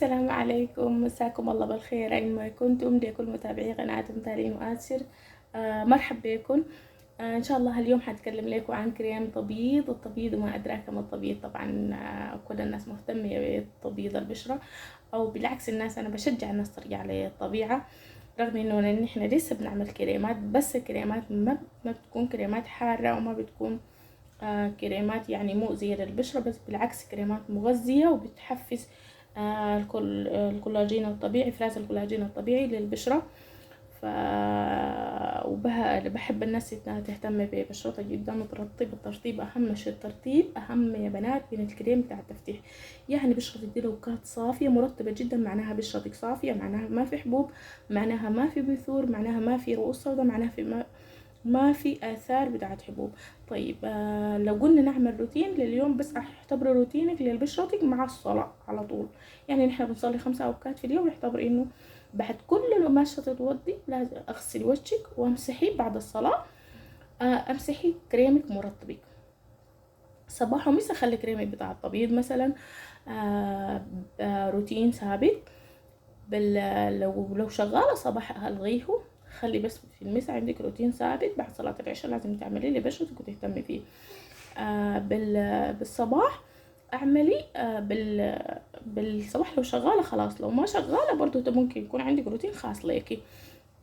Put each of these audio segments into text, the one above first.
السلام عليكم، مساكم الله بالخير أينما كنتم لكل متابعي قناة مثالين وآسر. مرحب بكم. إن شاء الله اليوم حتكلم لكم عن كريم تبييض التبييض وما أدراك ما التبييض. طبعا كل الناس مهتمة بتبييض البشرة، أو بالعكس الناس أنا بشجع الناس ترجع للطبيعة، رغم إنه إحنا لسه بنعمل كريمات، بس كريمات ما بتكون كريمات حارة وما بتكون كريمات يعني مؤذية للبشرة، بس بالعكس كريمات مغذية وبتحفز الكولاجين الطبيعي، افراز الكولاجين الطبيعي للبشرة. ف بحب الناس انها تهتم ببشرتها جدا وترطب. الترطيب اهم شيء، الترطيب اهم يا بنات من الكريم بتاع التفتيح. يعني بشرتك دي لو كانت صافية مرطبة جدا معناها بشرتك صافية، معناها ما في حبوب، معناها ما في بثور، معناها ما في رؤوس سوداء، معناها ما في آثار بتاعت حبوب. طيب لو قلنا نعمل روتين لليوم، بس اعتبروا روتينك لبشرتك مع الصلاة على طول. يعني نحن بنصلي 5 أوقات في اليوم، نعتبر إنه بعد كل ما تتوضي لازم اغسلي وجهك وامسحي بعد الصلاة. امسحي كريمك مرطبك صباح ومساء، خلي كريمك بتاع التبييض مثلا روتين ثابت. لو شغالة صباح الغيه، خلي بس في المساء عندك روتين ثابت بعد صلاة العشاء لازم تعملي لبشرتك وتهتمي فيه. بالصباح اعملي بالصباح لو شغالة خلاص، لو ما شغالة برضو ممكن يكون عندك روتين خاص ليكي.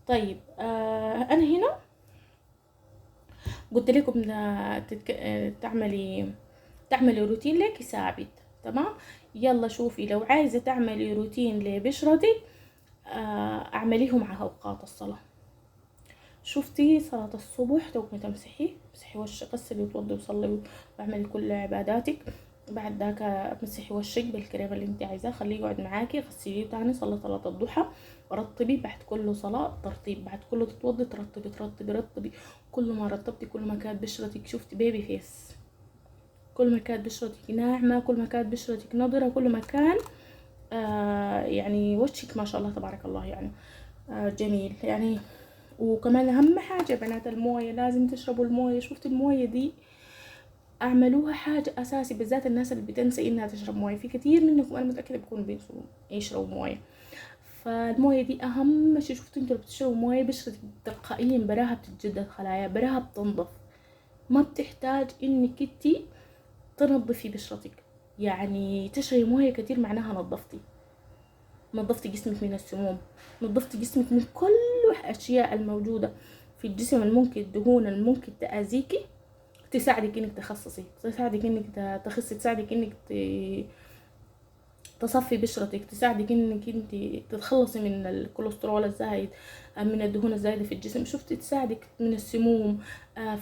طيب انا هنا قلت لكم تعملي روتين لك ثابت. تمام. يلا شوفي، لو عايزة تعملي روتين لبشرتك اعمليه مع اوقات الصلاة. شفتي صلاة الصبح تقومي امسحي وشك، غسلي وتوضي وصلي واعملي كل عباداتك. بعد ذاك امسحي وشك بالكريم اللي انت عايزاه، خليه يقعد معاكي، غسليه تاني، صلي صلاة الضحى ورطبي. بعد كل صلاة ترطيب، بعد كل تتوضي ترطبي ترطبي رطبي. كل ما رطبتي كل ما كانت بشرتك، شفتي بيبي فيس، كل ما كانت بشرتك ناعمة، كل ما كانت بشرتك نضرة، كل ما كان يعني وشك ما شاء الله تبارك الله يعني جميل يعني. وكمان اهم حاجة بنات، الموية لازم تشربوا الموية. شفت الموية دي اعملوها حاجة اساسي، بالذات الناس اللي بتنسى انها تشرب موية. في كتير منكم انا متأكدة بيكونوا بينسوا يشربوا موية، فالموية دي اهم شي. شفتوا انتوا بتشربوا موية بشرتك تلقائيا براها بتتجدد، خلايا براها بتنضف، ما بتحتاج انك انتي تنظفي بشرتك. يعني تشربي موية كتير معناها نظفتي جسمك من السموم، نظفتي جسمك من كل الاشياء الموجودة في الجسم الممكن، الدهون الممكن تأذيكي، تساعدك انك تخصصي، تساعدك انك تخسي، تساعدك انك تصفي بشرتك، تساعدك انك انت تتخلصي من الكوليسترول الزايد، من الدهون الزايدة في الجسم. شفتي تساعدك من السموم،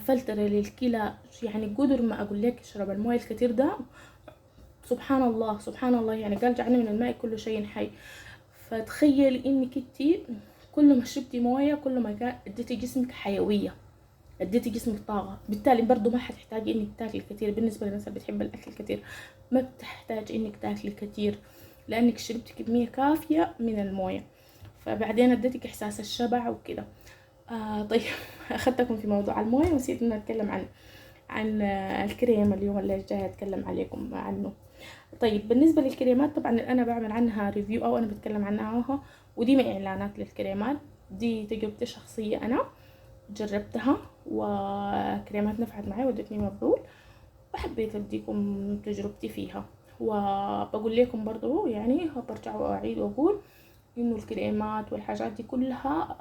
فلترة للكلى. يعني قدر ما اقول لك اشرب المويه الكتير ده، سبحان الله سبحان الله، يعني قال جعلني من الماء كل شيء حي. فتخيلي انك انت كل ما شربتي مويه كل ما كان اديتي جسمك حيويه، اديتي جسمك طاقه، بالتالي برضو ما حتحتاجي انك تاكلي كتير. بالنسبه للناس اللي بتحب الاكل الكتير ما بتحتاج انك تاكلي كتير، لانك شربتي كميه كافيه من المويه، فبعدين اديتك احساس الشبع وكده. طيب اخدتكم في موضوع المويه ونسيت ان اتكلم عن الكريم اليوم اللي جاي اتكلم عليكم عنه. طيب بالنسبه للكريمات، طبعا انا بعمل عنها ريفيو او انا بتكلم عنها، ودي ما اعلانات للكريمات، دي تجربتي شخصيه انا جربتها وكريمات نفعت معي ودتني مفعول، وحبيت اديكم تجربتي فيها. وبقول لكم برضو يعني برجع واعيد واقول انه الكريمات والحاجات دي كلها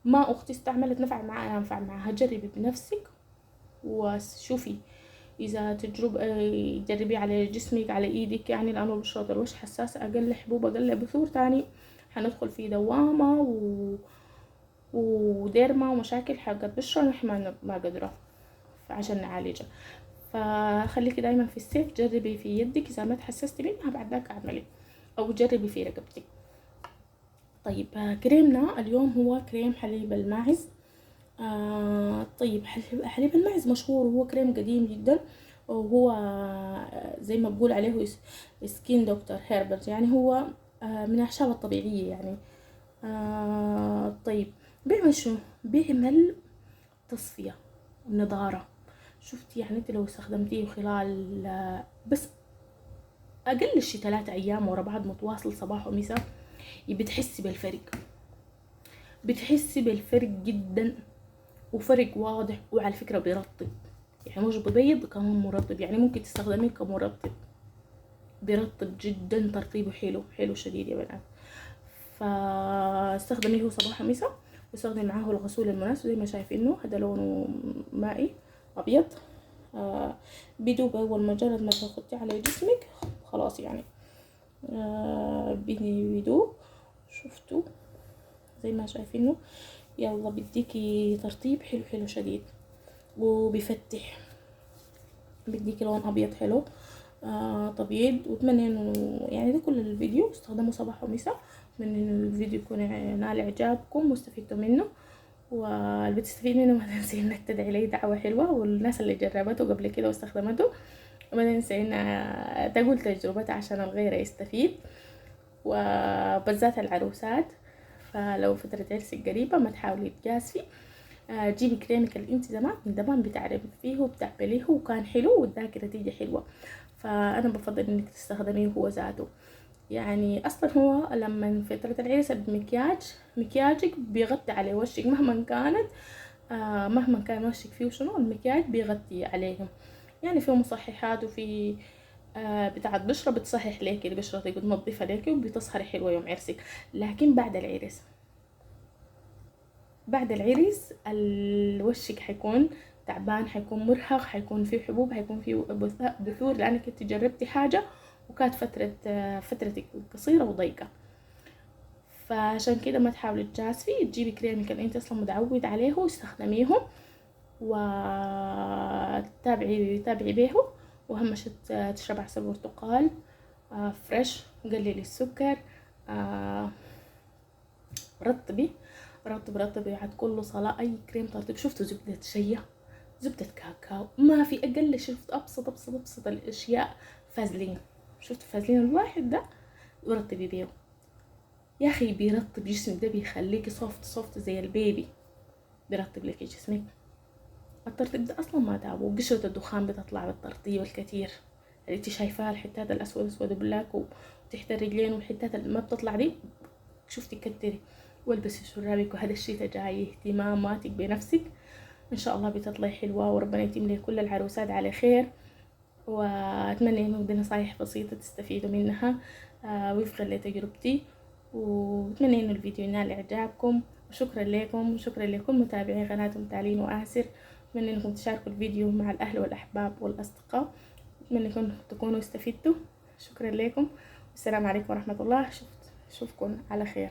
ما اختي استعملت نفع معها، انا انفع معها. جربي بنفسك وشوفي اذا جربي على جسمك على ايدك، يعني لانه بشرة الوجه حساسة، اقل حبوب اقل بثور تاني حندخل في دوامة وديرما ومشاكل حقت بشرة نحن ما قادرة عشان نعالجها. فخليكي دايما في السيف، جربي في يدك، اذا ما تحسستي منها بعد ذاك اعملي، او جربي في رقبتك. طيب كريمنا اليوم هو كريم حليب الماعز. طيب حليب الماعز مشهور، وهو كريم قديم جدا، وهو زي ما بقول عليه سكين دكتور هيربرت، يعني هو من الأعشاب الطبيعية يعني. طيب بيعمل شو؟ بيعمل تصفية ونضارة. شفتي يعني انت لو استخدمتيه خلال بس اقل شي 3 ايام ورا بعض متواصل صباح ومساء، بتحسي بالفرق، بتحسي بالفرق جدا، وفرق واضح. وعلى فكرة بيرطب، يعني مش ببيض، كمان مرطب، يعني ممكن تستخدميه كمرطب، بيرطب جدا، ترطيبه حلو حلو شديد يا بنات. فاستخدميه هو صباح ومساء، واستخدم معاه الغسول المناسب زي ما شايفينه، هذا لونه مائي ابيض. بيدوب اول مجرد ما تحطيه على جسمك خلاص يعني بيدوب. شفتوا زي ما شايفينه؟ يلا بديكي ترطيب حلو حلو شديد، وبيفتح، بديكي لون ابيض حلو تبيض. واتمنى انه يعني ده كل الفيديو استخدموا صباح ومساء. اتمنى انه الفيديو يكون نال اعجابكم واستفدتوا منه، واللي بتستفيد منه ما تنسي انك تدعي لي دعوة حلوة، والناس اللي جربته قبل كده واستخدمته ما تنسي انها تقول تجربتها عشان الغير يستفيد، وبالذات العروسات. فلو فترة عرسك قريبة ما تحاولي تجازفي، جيبي كريمك اللي انت زمان من زمان بتعرفي فيه وبتعمليه وكان حلو واداكي نتيجة حلوة. فانا بفضل انك تستخدميه هو ذاته. يعني اصلا هو لما فترة العرس مكياجك بيغطي على وشك مهما كانت، مهما كان وشك فيه شنو، المكياج بيغطي عليهم. يعني في مصححات، وفي بتاعت بشرة بتصحح ليكي بشرتك وتنظفها ليكي وبتصهري حلوة يوم عرسك. لكن بعد العرس وشك حيكون تعبان، حيكون مرهق، حيكون فيه حبوب، حيكون فيه بثور، لانك انت جربتي حاجة وكانت فترتك قصيرة وضيقة. فعشان كده ما تحاولي تجازفي، تجيبي كريمك اللي انت اصلا متعود عليه واستخدميهم، وتابعي بيه. واهم شي تشرب عسل برتقال فريش، قللي السكر، آه، رطبي رطبي عاد كله صلاة. اي كريم ترطيب، شفتوا زبدة شيا، زبدة كاكاو، ما في اقل. شفت ابسط الاشياء، فازلين، شفت فازلين الواحد ده ورطبي بيه يا اخي، بيرطب جسمك، ده بيخليكي سوفت زي البيبي، بيرطب لك جسمك. الترطيب ده اصلا ما تعبه، وقشرة الدخان بتطلع بالترطيب الكتير اللي انت شايفاها، الحتات الاسود بلاك وتحت الرجلين، والحتات اللي ما بتطلع دي شفتي كتري. والبسي شرابك، وهذا الشتا جاي اهتماماتك بنفسك ان شاء الله بتطلعي حلوة، وربنا يتم لي كل العروسات على خير. واتمنى انه دي نصايح بسيطة تستفيدوا منها وفقا لتجربتي، واتمنى انه الفيديو ينال اعجابكم. وشكرا لكم، وشكرا لكل متابعي قناتهم تعلين وآسر. اتمنى انكم تشاركوا الفيديو مع الاهل والاحباب والاصدقاء. اتمنى انكم تكونوا استفدتوا. شكرا لكم، والسلام عليكم ورحمة الله. اشوفكم على خير.